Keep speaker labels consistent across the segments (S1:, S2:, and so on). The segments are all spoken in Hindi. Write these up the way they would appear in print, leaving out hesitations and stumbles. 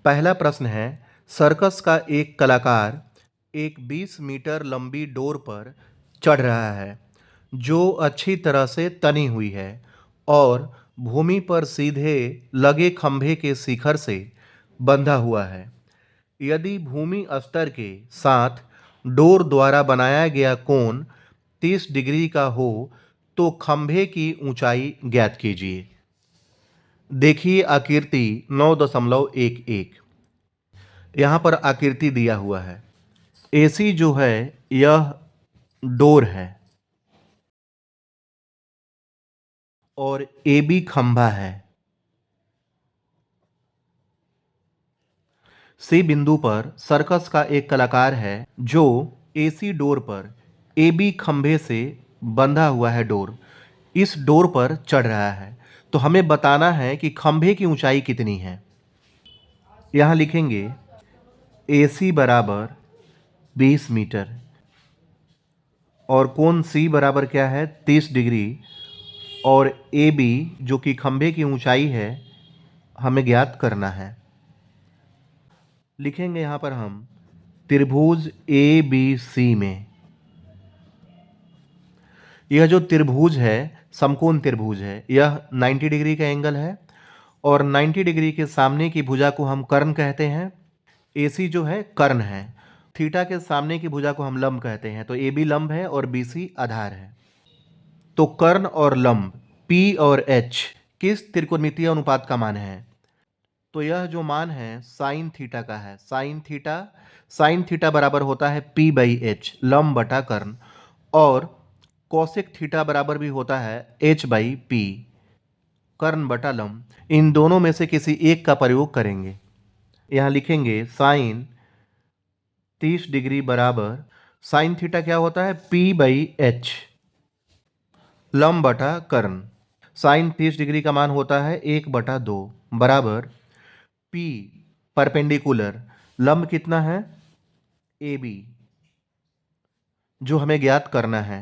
S1: पहला प्रश्न है, सर्कस का एक कलाकार एक 20 मीटर लंबी डोर पर चढ़ रहा है जो अच्छी तरह से तनी हुई है और भूमि पर सीधे लगे खंभे के शिखर से बंधा हुआ है। यदि भूमि स्तर के साथ डोर द्वारा बनाया गया कोण 30 डिग्री का हो तो खंभे की ऊंचाई ज्ञात कीजिए। देखिए आकृति 9.11। यहाँ पर आकृति दिया हुआ है। एसी जो है यह डोर है और AB खंभा है। सी बिंदु पर सर्कस का एक कलाकार है जो AC डोर पर AB खंभे से बंधा हुआ है डोर। इस डोर पर चढ़ रहा है तो हमें बताना है कि खंभे की ऊंचाई कितनी है। यहाँ लिखेंगे AC बराबर 20 मीटर और कोण C बराबर क्या है 30 डिग्री और AB जो कि खंभे की ऊंचाई है हमें ज्ञात करना है। लिखेंगे यहाँ पर हम त्रिभुज ABC में यह जो त्रिभुज है समकोण त्रिभुज है, यह 90 डिग्री का एंगल है और 90 डिग्री के सामने की भुजा को हम कर्ण कहते हैं। AC जो है कर्ण है। थीटा के सामने की भुजा को हम लंब कहते हैं, तो AB लंब है और BC आधार है। तो कर्ण और लंब P और H किस त्रिकोणमितीय अनुपात का मान है? तो यह जो मान है साइन थीटा का है। साइन थीटा बराबर होता है P/H लंब बटा कर्ण और कोसेक थीटा बराबर भी होता है H/P कर्ण बटा लंब। इन दोनों में से किसी एक का प्रयोग करेंगे। यहाँ लिखेंगे साइन 30 डिग्री बराबर साइन थीटा क्या होता है P/H लंब बटा कर्ण। साइन 30 डिग्री का मान होता है 1/2 बराबर P परपेंडिकुलर लंब कितना है AB जो हमें ज्ञात करना है।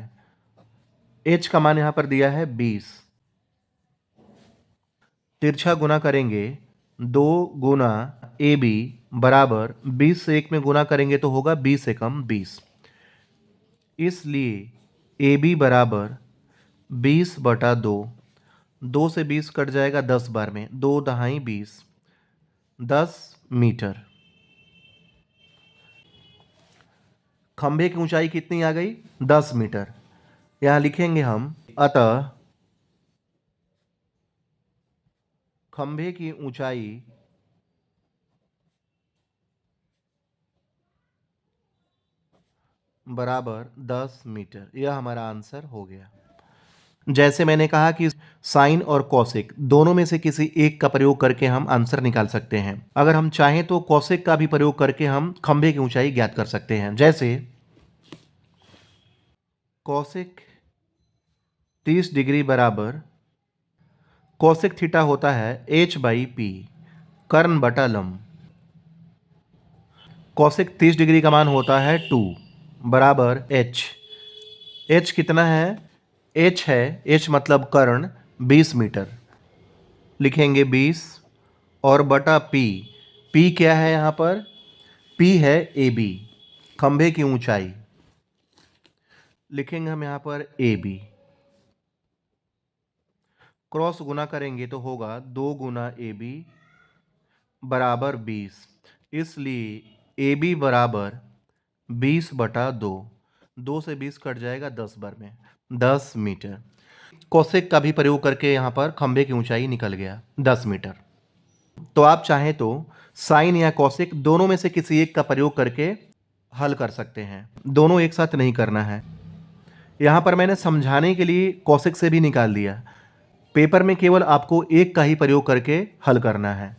S1: H का मान यहां पर दिया है 20। तिरछा गुना करेंगे 2 गुना AB बराबर 20 से 1 में गुना करेंगे तो होगा 20 एकम 20। इसलिए AB बराबर 20/2। 2 से 20 कट जाएगा 10 बार में, 2 दहाई 20 10 मीटर। खंभे की ऊंचाई कितनी आ गई 10 मीटर। यहां लिखेंगे हम अतः खंभे की ऊंचाई बराबर 10 मीटर। यह हमारा आंसर हो गया। जैसे मैंने कहा कि साइन और कॉसेक दोनों में से किसी एक का प्रयोग करके हम आंसर निकाल सकते हैं। अगर हम चाहें तो कॉसेक का भी प्रयोग करके हम खंभे की ऊंचाई ज्ञात कर सकते हैं। जैसे कॉसेक 30 डिग्री बराबर कॉसेक थीटा होता है H/P कर्ण बटा लंब। कॉसेक 30 डिग्री का मान होता है 2 बराबर H। H कितना है H है H मतलब कर्ण 20 मीटर। लिखेंगे 20 और बटा P। P क्या है यहाँ पर P है AB खंभे की ऊंचाई। लिखेंगे हम यहाँ पर AB क्रॉस गुना करेंगे तो होगा 2 गुना AB बराबर 20। इसलिए AB बराबर 20/2। 2 से 20 कट जाएगा 10 बार में, 10 मीटर। कोसेक का भी प्रयोग करके यहाँ पर खंभे की ऊंचाई निकल गया 10 मीटर। तो आप चाहें तो साइन या कोसेक दोनों में से किसी एक का प्रयोग करके हल कर सकते हैं। दोनों एक साथ नहीं करना है। यहाँ पर मैंने समझाने के लिए कोसेक से भी निकाल दिया। पेपर में केवल आपको एक का ही प्रयोग करके हल करना है।